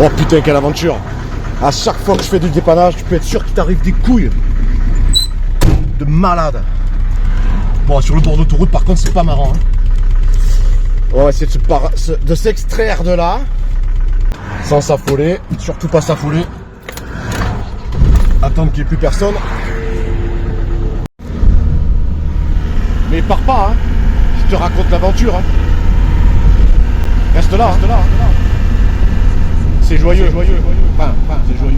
Oh putain, quelle aventure! À chaque fois que je fais du dépannage, tu peux être sûr qu'il t'arrive des couilles de malade. Bon, sur le bord d'autoroute, par contre, c'est pas marrant. Hein. On va essayer de s'extraire de là, sans s'affoler, surtout pas s'affoler. Attendre qu'il n'y ait plus personne. Mais pars pas, hein. Je te raconte l'aventure. Hein. Reste là, reste là, reste là. C'est joyeux, joyeux. Enfin, c'est joyeux.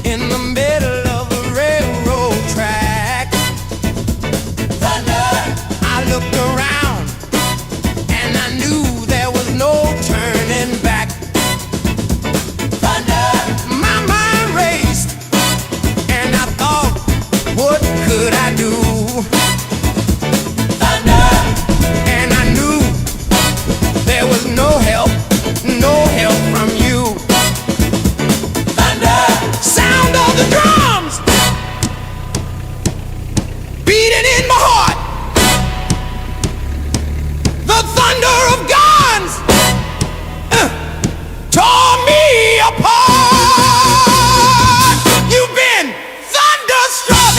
In the middle of a railroad track, thunder. I looked around and I knew there was no turning back. Thunder. My mind raced and I thought, what could I do? Thunder. And I knew there was no help from you. Sound of the drums beating in my heart, the thunder of guns tore me apart. You've been thunderstruck.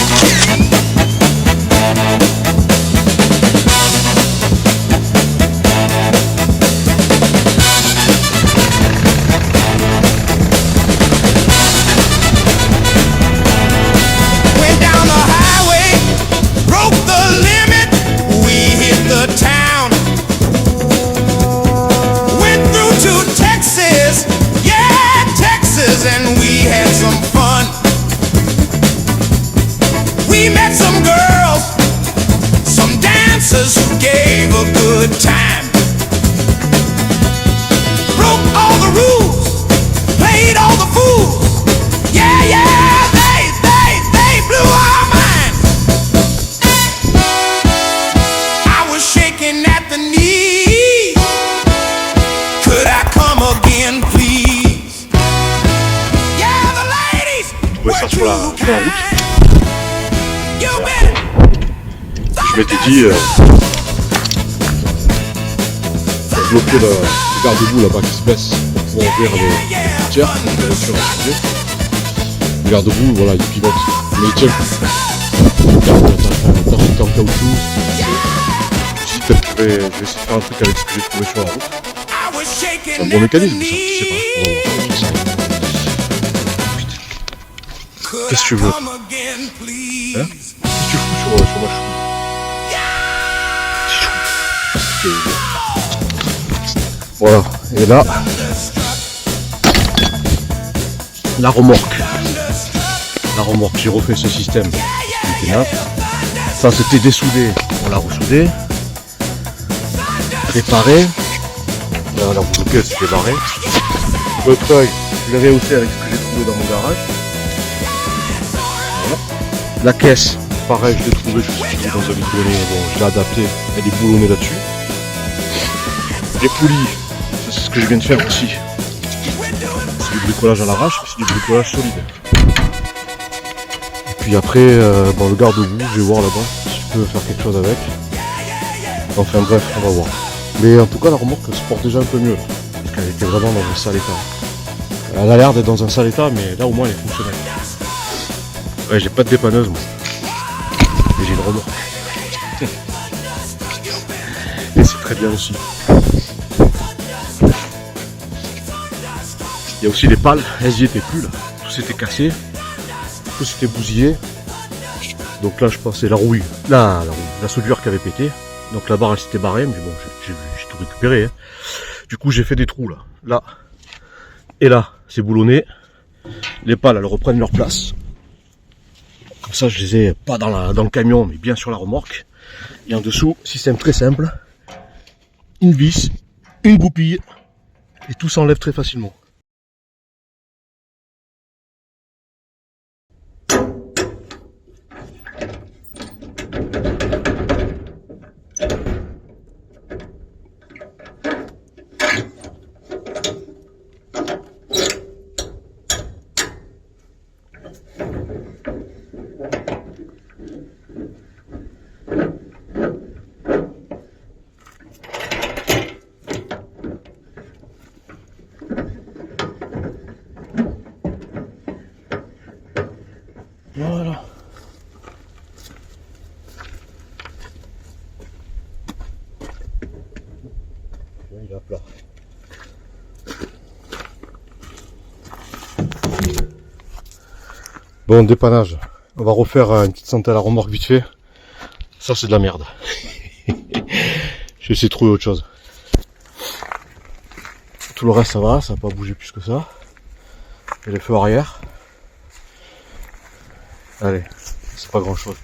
And we had some fun. We met some girls, some dancers who gave a good time. Broke all the rules, played all the fools. Yeah, yeah, they blew our minds. I was shaking at the knees. Could I come again, please? On va faire sur la route. je m'étais dit, bloquer le garde-boue là-bas qui se baisse pour pouvoir ouvrir les tiers, le garde-boue, voilà, il pivote, mais il tient plus. T'as en caoutchouc, si je vais essayer de faire un truc avec ce que j'ai trouvé sur la route. C'est un bon mécanisme, ça, je sais pas. Qu'est-ce que tu veux? Hein? Qu'est-ce que tu fous sur ma chou? Voilà, et là, la remorque, j'ai refait ce système. Ça c'était dessoudé, on l'a ressoudé, réparé, là la roue de pièce c'est barré. Le treuil, je l'ai rehaussé avec ce que j'ai trouvé dans mon garage. Voilà. La caisse, pareil, je l'ai trouvé, je suis dans un vide-grenier, bon, je l'ai adapté, elle est boulonnée là-dessus. Les poulies, c'est ce que je viens de faire aussi. C'est du bricolage à l'arrache, c'est du bricolage solide. Et puis après, bon, le garde-boue, je vais voir là-bas si je peux faire quelque chose avec. Enfin bref, on va voir. Mais en tout cas, la remorque se porte déjà un peu mieux. Parce qu'elle était vraiment dans un sale état. Elle a l'air d'être dans un sale état, mais là au moins elle est fonctionnelle. Ouais, j'ai pas de dépanneuse moi. Mais j'ai une remorque. Et c'est très bien aussi. Il y a aussi les pales, elles y étaient plus là. Tout s'était cassé, tout s'était bousillé. Donc là je pensais la rouille, la soudure qui avait pété. Donc la barre elle s'était barrée, mais bon j'ai tout récupéré. Hein. Du coup j'ai fait des trous là, là et là, c'est boulonné. Les pales elles reprennent leur place. Comme ça je les ai pas dans le camion mais bien sur la remorque. Et en dessous, système très simple, une vis, une goupille et tout s'enlève très facilement. Voilà. Il est à plat. Bon, dépannage. On va refaire une petite santé à la remorque vite fait. Ça, c'est de la merde. Je vais essayer de trouver autre chose. Tout le reste, ça va pas bougé plus que ça. Et les feux arrière. Allez, c'est pas grand chose.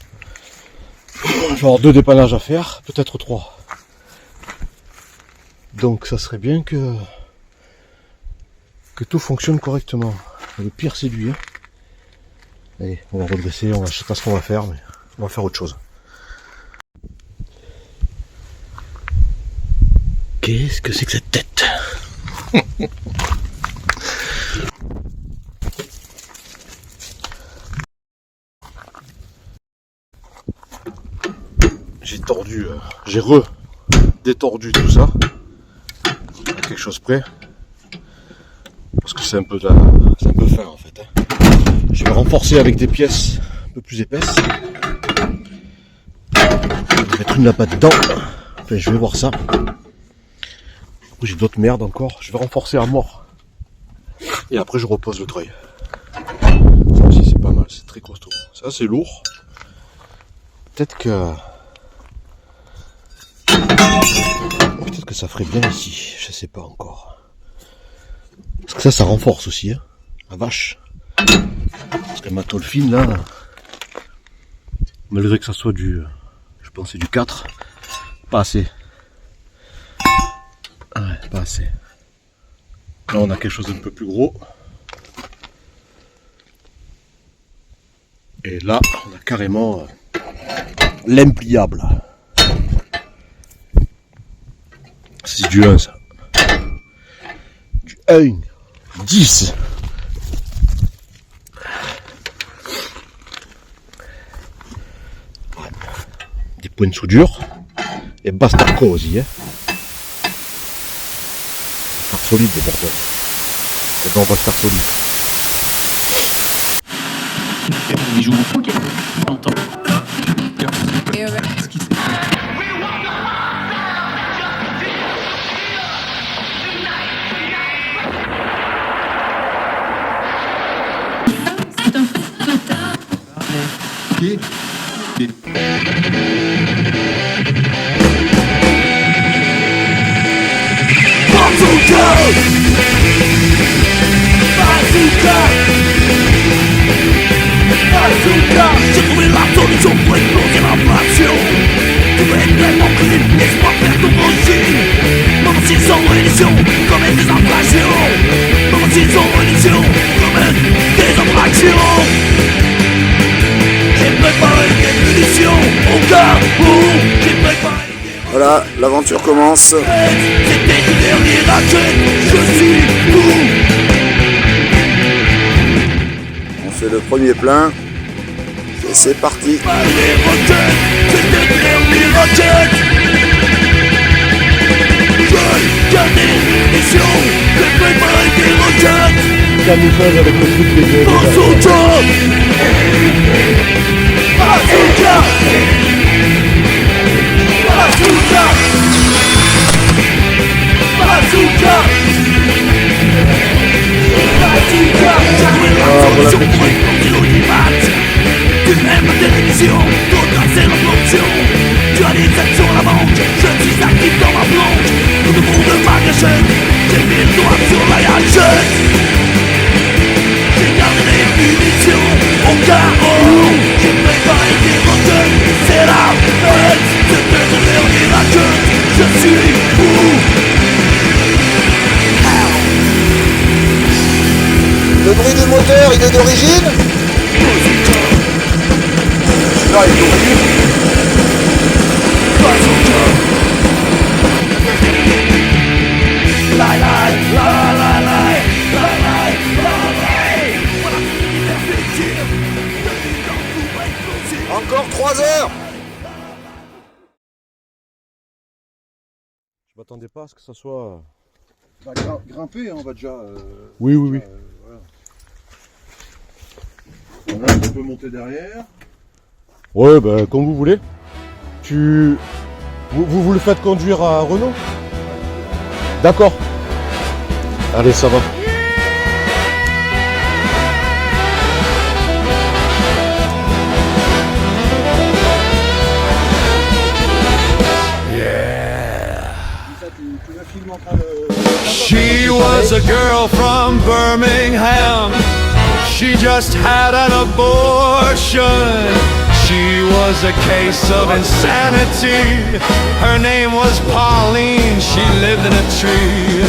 Je vais avoir 2 dépannages à faire, peut-être 3. Donc ça serait bien que tout fonctionne correctement. Le pire c'est lui. Hein. Allez, on va redresser, je sais pas ce qu'on va faire, mais on va faire autre chose. Qu'est-ce que c'est que cette tête? J'ai détordu tout ça, à quelque chose près, parce que c'est un peu fin en fait. Hein. Je vais renforcer avec des pièces un peu plus épaisses. Je vais mettre une là-bas dedans. Enfin, je vais voir ça. Après j'ai d'autres merdes encore. Je vais renforcer à mort. Et après je repose le treuil. Ça aussi c'est pas mal, c'est très costaud. Ça c'est lourd. Peut-être que ça ferait bien ici, je sais pas encore. Parce que ça renforce aussi, hein. La vache. Parce que ma tôle fine là, malgré que ça soit je pensais du 4, pas assez. Ah ouais, pas assez. Là on a quelque chose d'un peu plus gros. Et là on a carrément l'impliable. C'est du 1 ça. Du 1. 10. point de soudure. Et basta cosy, hein. Faire solide, les bordel. Et ben on va le faire solide. Il joue au poker. On entend. J'ai trouvé la solution pour exploser l'inflation. Tu veux être pleinement clean, laisse-moi faire ton machine. Même s'ils sont en religion, commettent des infractions. Même s'ils sont en religion, commettent des infractions. J'ai préparé des munitions au cas où. J'ai préparé des... Voilà, l'aventure commence. C'était du dernier racket, je suis fou. On fait le premier plein. Et c'est parti. Les roquettes, c'était le dernier racket. Je gagne des missions, j'ai préparé des roquettes. Camouflage avec le truc des deux. Bazooka! Bazooka! Bazooka! Bazooka! Bazooka! voilà, Tu aimes la télévision, d'autres c'est la fonction. Tu as des actions à la banque, je suis actif dans ma planche. Tout le monde ma gâchette, j'ai mis le doigt sur la gâchette. J'ai gardé les munitions au cas où. J'ai préparé des roquettes, c'est la fête. C'était le dernier racket, je suis fou. Le bruit du moteur, il est d'origine. Là, il est d'origine. Encore 3 heures. Je m'attendais pas à ce que ça soit... Bah, grimper, hein, on va déjà. Oui, oui, oui. Voilà. Voilà, on peut monter derrière. Ouais, bah, comme vous voulez. Vous le faites conduire à Renault? D'accord. Allez, ça va. She was a girl from Birmingham. She just had an abortion. She was a case of insanity. Her name was Pauline. She lived in a tree.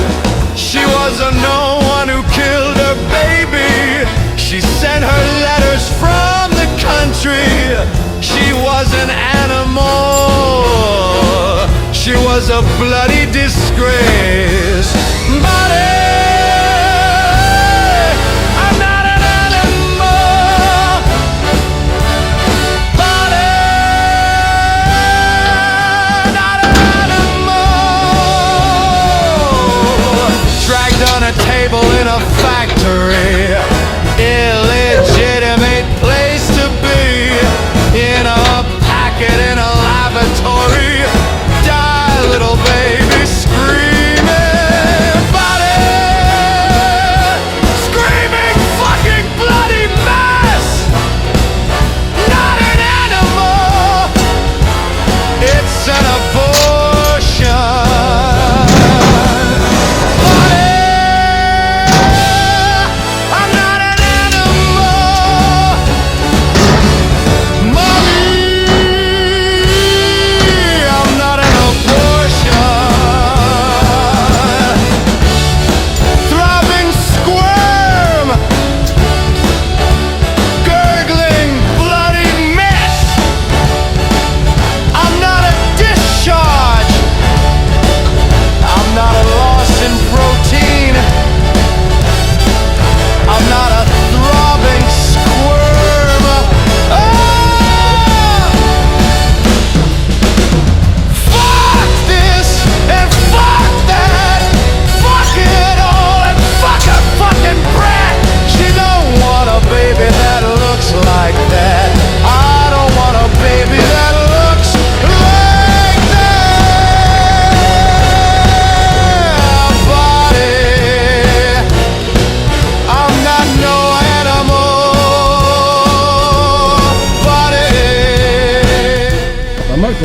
She wasn't no one who killed her baby. She sent her letters from the country. She was an animal. She was a bloody disgrace. But I'm not an animal. But not an animal. Dragged on a table in a factory. Illegitimate place to be. In a packet in a lavatory. Die, little baby, screaming. Body, screaming, fucking bloody mess. Not an animal. It's an abortion. Body,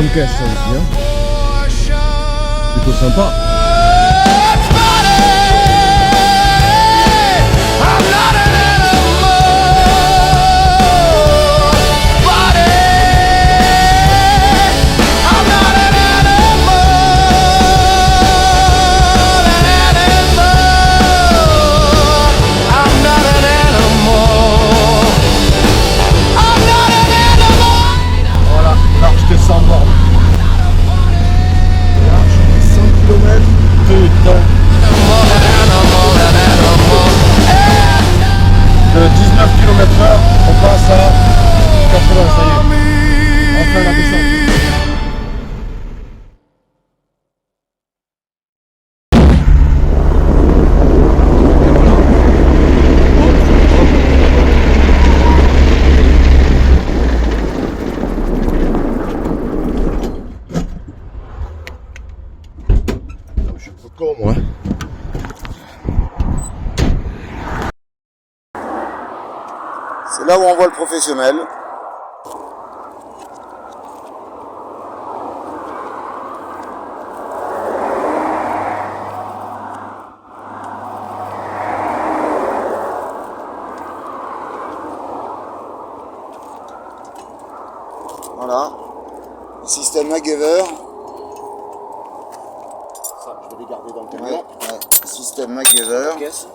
comme caisse ça aussi, hein. Plutôt sympa. Voilà, l'arche des 100 bornes. L'arche des 100 km. Putain. De 19 km/h, on passe à 80, ça y est. Enfin la descente. Je suis un peu con, moi. C'est là où on voit le professionnel. Voilà. Système MacGyver. Ça, je vais les garder dans le camion. Ouais. Système MacGyver. Caisse.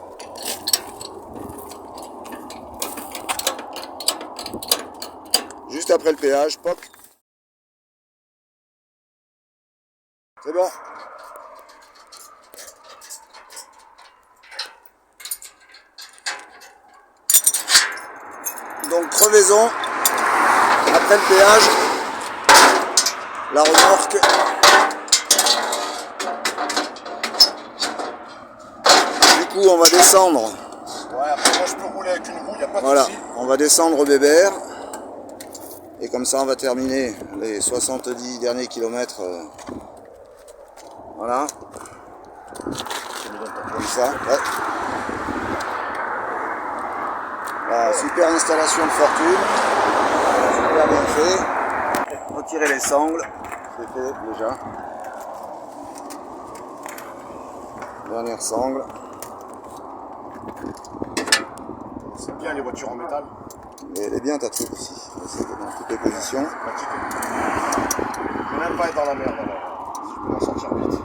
Juste après le péage, pop. C'est bon. Donc crevaison. Après le péage, la remorque. Du coup, on va descendre. Ouais, après moi je peux rouler avec une roue, y a pas de Voilà, souci. on va descendre Bébert. Et comme ça, on va terminer les 70 derniers kilomètres. Voilà. Comme ça, ouais. Voilà, super installation de fortune. Super bien fait. Retirer les sangles. C'est fait déjà. Dernière sangle. C'est bien les voitures en métal. Et elle est bien ta truc aussi. C'est dans toutes les positions. Je peux même pas être dans la merde alors. Je peux m'en sortir vite.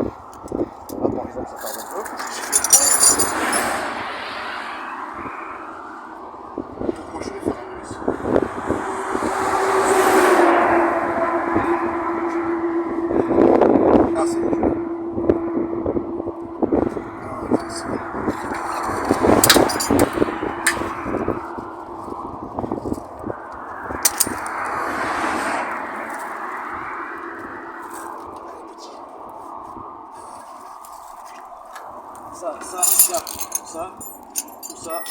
Là par exemple ça tarde un peu. Pourquoi je vais faire un peu ici? Ah c'est bon. Tout ça.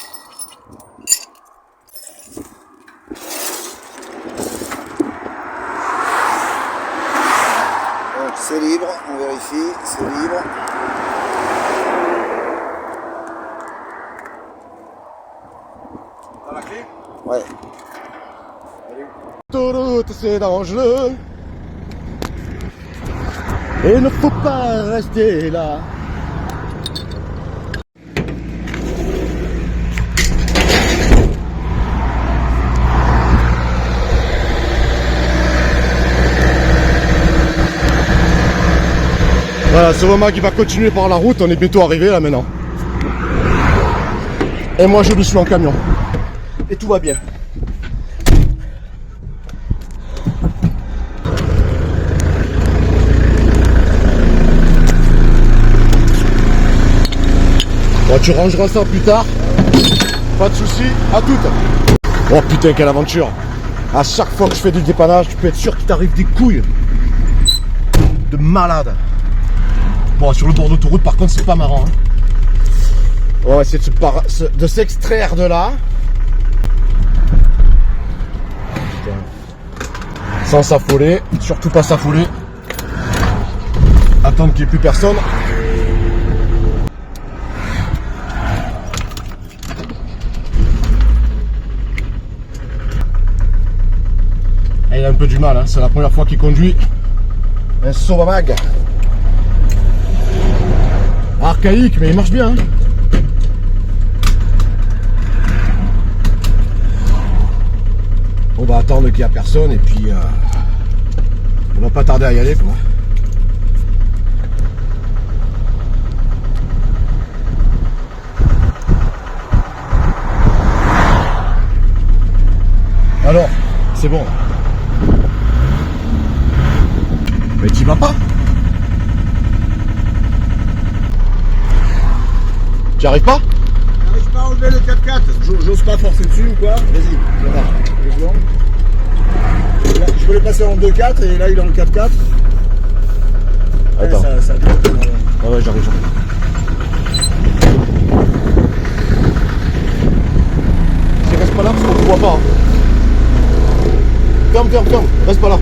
Donc c'est libre, on vérifie, c'est libre. T'as la clé? Ouais. Autoroute, c'est dangereux. Et il ne faut pas rester là. Voilà, c'est Romain qui va continuer par la route, on est bientôt arrivé là maintenant. Et moi je lui suis en camion. Et tout va bien. Bon, tu rangeras ça plus tard. Pas de soucis, à toutes. Oh putain, quelle aventure. À chaque fois que je fais du dépannage, tu peux être sûr qu'il t'arrive des couilles. De malade. Bon, sur le bord d'autoroute, par contre, c'est pas marrant. Hein. On va essayer de s'extraire de là. Putain. Sans s'affoler, surtout pas s'affoler. Attendre qu'il n'y ait plus personne. Et il a un peu du mal, hein. C'est la première fois qu'il conduit. Un Sauvamag. Archaïque, mais il marche bien. Hein. On va attendre qu'il n'y a personne et puis on va pas tarder à y aller quoi. Alors, c'est bon. Mais t'y vas pas? Tu arrives pas? J'arrive pas à enlever le 4x4. J'ose pas forcer dessus ou quoi? Vas-y, voilà. Je peux le passer en 2x4 et là il est en 4x4. Attends. Ouais, ça Ah ouais, j'arrive. Tu restes pas là parce qu'on te voit pas. Hein. Ferme, reste pas là.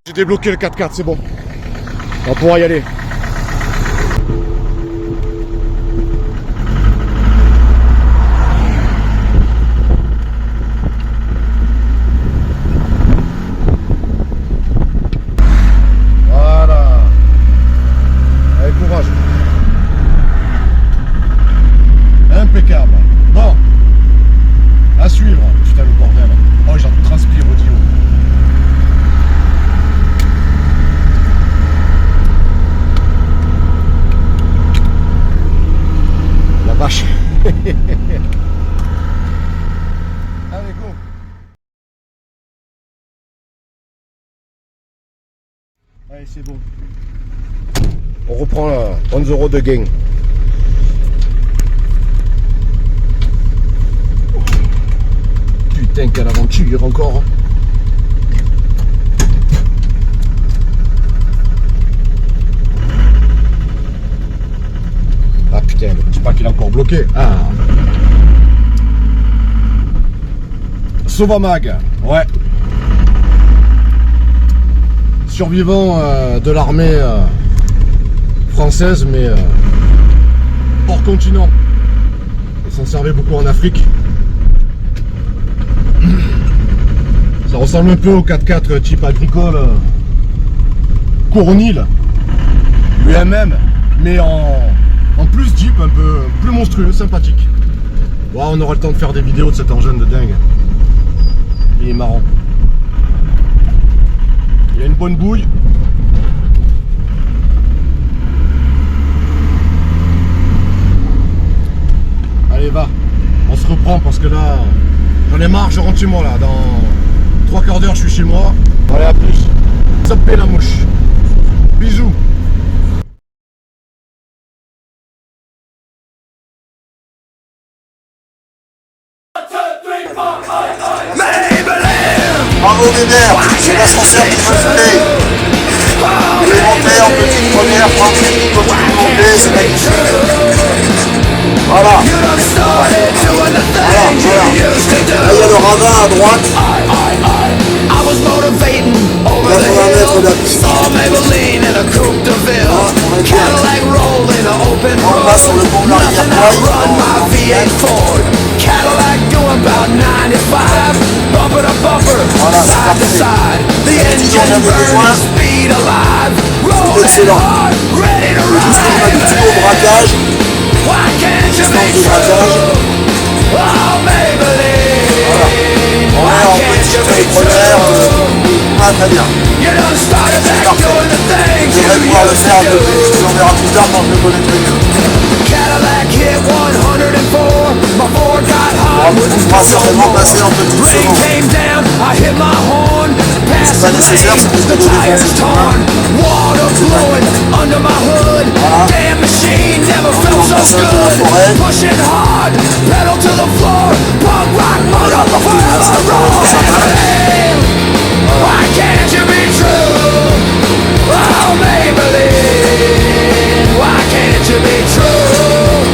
J'ai débloqué le 4x4, c'est bon. On va pouvoir y aller. Voilà. Avec courage. Impeccable. Bon. À suivre. Putain le bordel. Oh j'en transpire au dio. La vache. Allez go. Allez c'est bon. On reprend on the road again. Putain, quelle aventure encore. Ah putain, ne dis pas qu'il est encore bloqué. Ah. Sauvamag, ouais. Survivant de l'armée française, mais hors continent. Il s'en servait beaucoup en Afrique. Ça ressemble un peu au 4x4 type agricole Cournil UMM, mais en plus Jeep, un peu plus monstrueux, sympathique. Wow, on aura le temps de faire des vidéos de cet engin de dingue. Il est marrant. Il a une bonne bouille. Allez va, on se reprend parce que là j'en ai marre, je rentre chez moi là, dans 3 quarts d'heure je suis chez moi. Allez à plus. Sapez la mouche. Bisous. Bravo Bébert, c'est l'ascenseur qui m'a sauté. Il est monté en petite première, tranquille, il continue de monter, c'est magnifique. Voilà. Voilà. Là il y a le ravin à droite. Là on va mettre la piste. On va sur le pont de la rivière Poix. Cadillac doing about 95, bumper to bumper, side to side. The engine burning, speed alive, rolling hard, ready to ride. Au braquage. Why can't you be true? Oh Maybelline, why can't you be true? Très bien. You done started back doing the things Je vais pouvoir le faire un peu plus, on verra plus tard quand je le connaîtrai mieux. Cadillac hit 104, my Ford got hot with On its pourra certainement passer en petite rain seconde. came down, I hit my horn, past pas the nécessaire, lane, c'est plus the de tires défense. torn, water blowing under my hood, damn machine never felt so good, pushing hard, pedal to the floor, punk rock motor, forever rolling. Why can't you be true? Oh Maybelline, why can't you be true?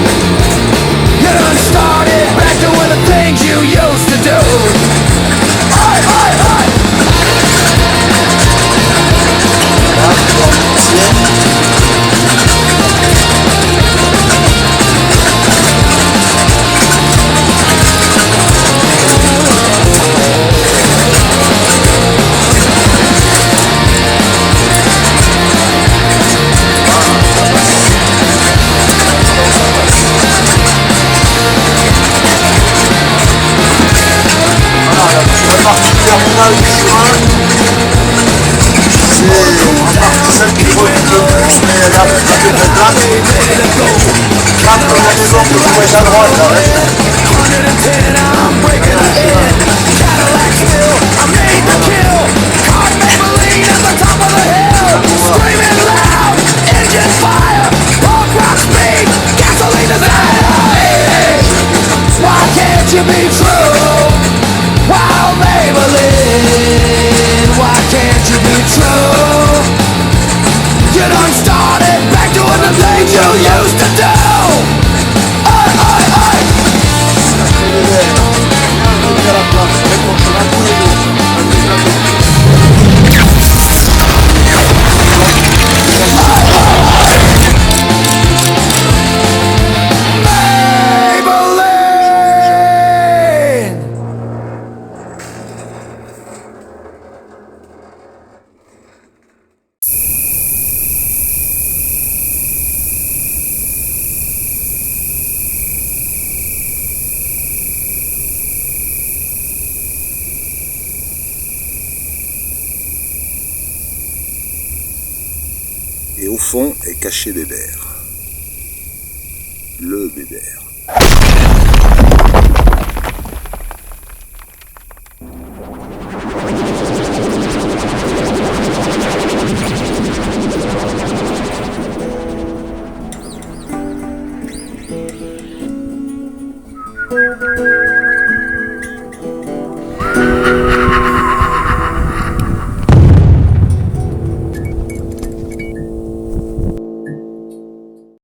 You done started back doing the things you used to do. Hey, hey, hey. tu fais clap. Clap comme la maison que vous voyez à droite, là, reste. You be true, wow Maybelline. Why can't you be true? You done started back doing the things you used to do. Oi, oi, oi. Et au fond est caché Bébert. Le Bébert.